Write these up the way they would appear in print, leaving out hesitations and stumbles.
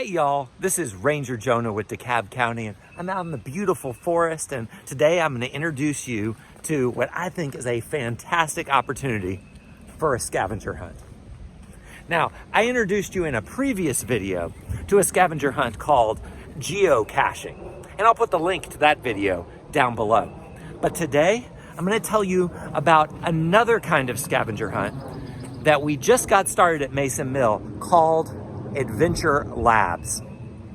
Hey y'all, this is Ranger Jonah with DeKalb County, and I'm out in the beautiful forest, and today I'm going to introduce you to what I think is a fantastic opportunity for a scavenger hunt. Now, I introduced you in a previous video to a scavenger hunt called geocaching, and I'll put the link to that video down below. But today, I'm going to tell you about another kind of scavenger hunt that we just got started at Mason Mill called Adventure Labs.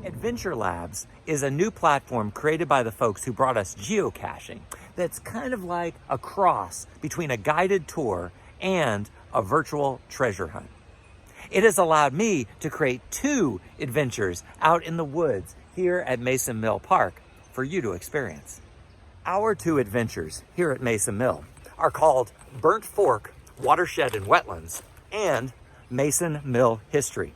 Adventure Labs is a new platform created by the folks who brought us geocaching that's kind of like a cross between a guided tour and a virtual treasure hunt. It has allowed me to create 2 adventures out in the woods here at Mason Mill Park for you to experience. Our 2 adventures here at Mason Mill are called Burnt Fork Watershed and Wetlands and Mason Mill History.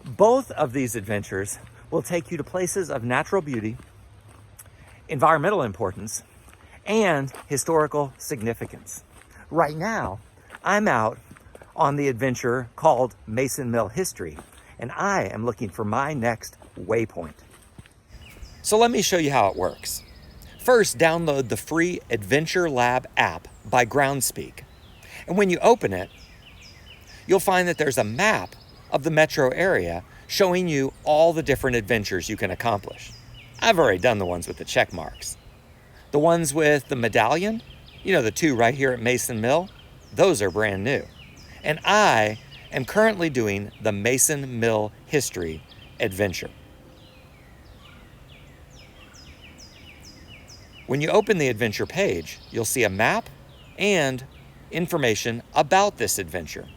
Both of these adventures will take you to places of natural beauty, environmental importance, and historical significance. Right now, I'm out on the adventure called Mason Mill History, and I am looking for my next waypoint. So let me show you how it works. First, download the free Adventure Lab app by Groundspeak. And when you open it, you'll find that there's a map of the metro area showing you all the different adventures you can accomplish. I've already done the ones with the check marks. The ones with the medallion, the 2 right here at Mason Mill, those are brand new. And I am currently doing the Mason Mill History adventure. When you open the adventure page, you'll see a map and information about this adventure.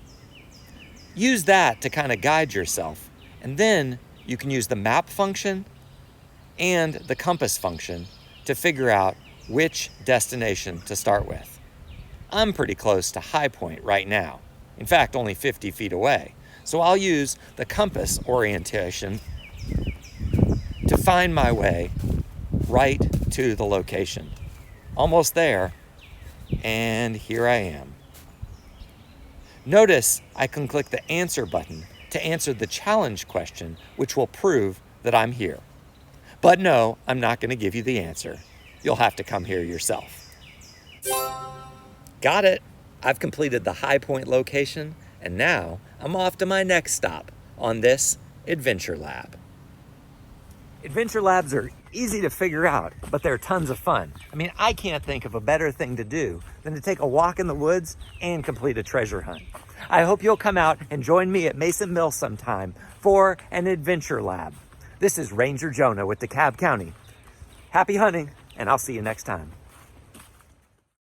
Use that to kind of guide yourself, and then you can use the map function and the compass function to figure out which destination to start with. I'm pretty close to High Point right now. In fact, only 50 feet away. So I'll use the compass orientation to find my way right to the location. Almost there, and here I am. Notice I can click the answer button to answer the challenge question, which will prove that I'm here. But no, I'm not going to give you the answer. You'll have to come here yourself. Got it. I've completed the High Point location, and now I'm off to my next stop on this Adventure Lab. Adventure Labs are easy to figure out, but they're tons of fun. I can't think of a better thing to do than to take a walk in the woods and complete a treasure hunt. I hope you'll come out and join me at Mason Mill sometime for an Adventure Lab. This is Ranger Jonah with DeKalb County. Happy hunting, and I'll see you next time.